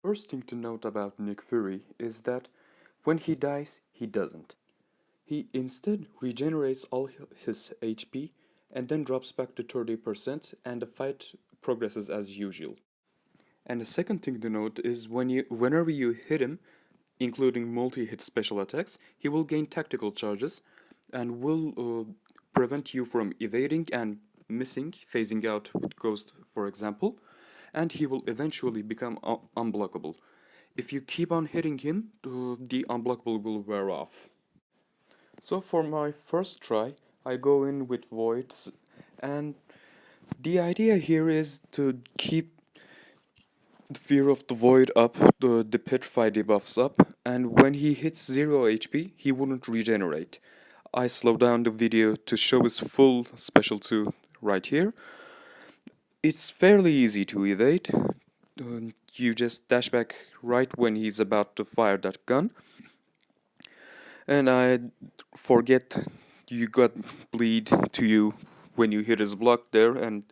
First thing to note about Nick Fury is that when he dies, he doesn't. He instead regenerates all his HP and then drops back to 30% and the fight progresses as usual. And the second thing to note is whenever you hit him, including multi-hit special attacks, he will gain tactical charges and will prevent you from evading and missing, phasing out with Ghost for example, and he will eventually become unblockable. If you keep on hitting him, the unblockable will wear off. So for my first try, I go in with Voids, and the idea here is to keep the Fear of the Void up, the Petrify debuffs up, and when he hits 0 HP, he wouldn't regenerate. I slow down the video to show his full special 2 right here. It's fairly easy to evade. You just dash back right when he's about to fire that gun. And I forget you got bleed to you when you hit his block there and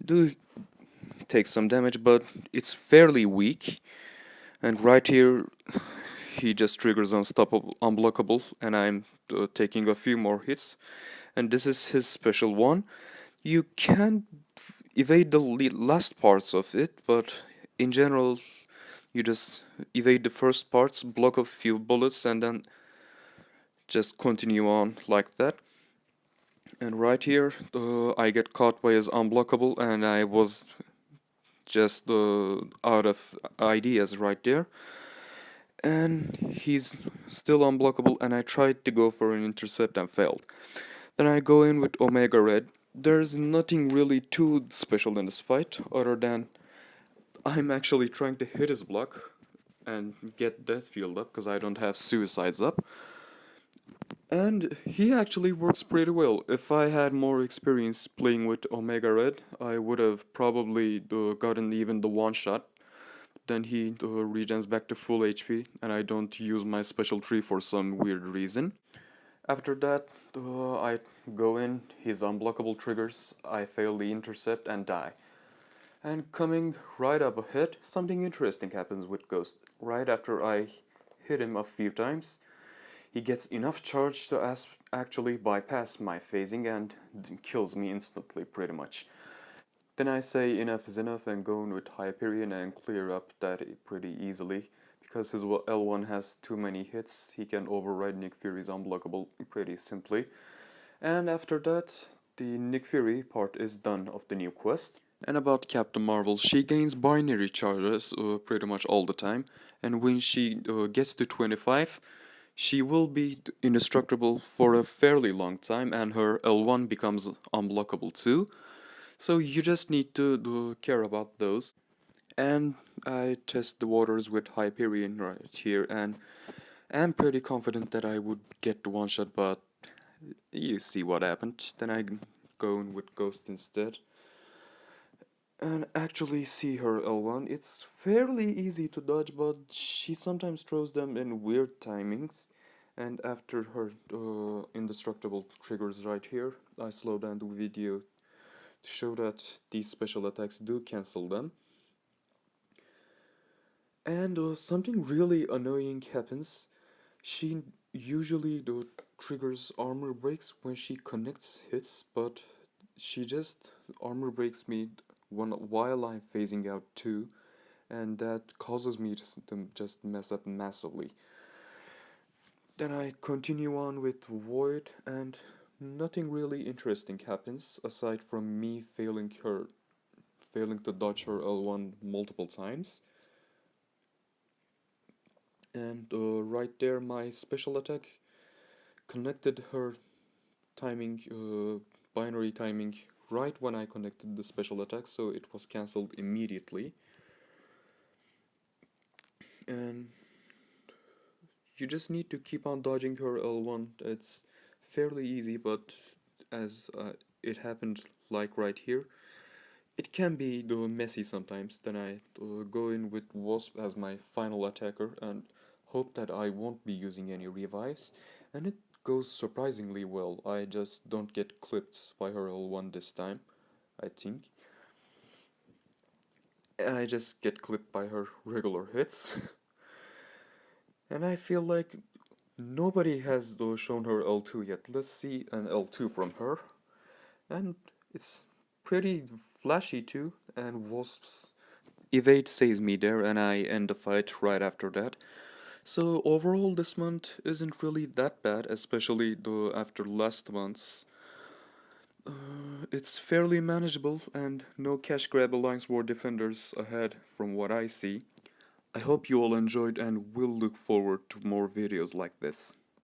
do take some damage, but it's fairly weak. And right here, he just triggers unstoppable, unblockable, and I'm taking a few more hits. And this is his special one. You can evade the last parts of it, but in general, you just evade the first parts, block a few bullets, and then just continue on like that. And right here, I get caught by his unblockable, and I was just out of ideas right there. And he's still unblockable, and I tried to go for an intercept and failed. Then I go in with Omega Red. There's nothing really too special in this fight, other than I'm actually trying to hit his block and get Death Field up, because I don't have Suicides up. And he actually works pretty well. If I had more experience playing with Omega Red, I would have probably gotten even the one shot. Then he regens back to full HP, and I don't use my special tree for some weird reason. After that, I go in, his unblockable triggers, I fail the intercept and die. And coming right up ahead, something interesting happens with Ghost. Right after I hit him a few times, he gets enough charge to actually bypass my phasing and kills me instantly, pretty much. Then I say enough is enough and go in with Hyperion and clear up that pretty easily. Because his L1 has too many hits, he can override Nick Fury's unblockable pretty simply. And after that, the Nick Fury part is done of the new quest. And about Captain Marvel, she gains binary charges pretty much all the time. And when she gets to 25, she will be indestructible for a fairly long time, and her L1 becomes unblockable too. So you just need to care about those. And I test the waters with Hyperion right here, and I'm pretty confident that I would get the one shot, but you see what happened. Then I go in with Ghost instead. And actually see her L1. It's fairly easy to dodge, but she sometimes throws them in weird timings. And after her indestructible triggers right here, I slow down the video to show that these special attacks do cancel them. And something really annoying happens. She usually triggers armor breaks when she connects hits, but she just armor breaks me while I'm phasing out too, and that causes me to just mess up massively. Then I continue on with Void, and nothing really interesting happens aside from me failing to dodge her L1 multiple times. And right there, my special attack connected her timing, binary timing, right when I connected the special attack, so it was cancelled immediately. And you just need to keep on dodging her L1. It's fairly easy, but as it happened like right here, it can be messy sometimes. Then I go in with Wasp as my final attacker and hope that I won't be using any revives, and it goes surprisingly well. I just don't get clipped by her L1 this time, I think. I just get clipped by her regular hits. And I feel like nobody has though shown her L2 yet. Let's see an L2 from her. And it's pretty flashy too, and Wasp's evade saves me there, and I end the fight right after that. So overall, this month isn't really that bad, especially though after last month's. It's fairly manageable, and no cash grab Alliance War defenders ahead from what I see. I hope you all enjoyed and will look forward to more videos like this.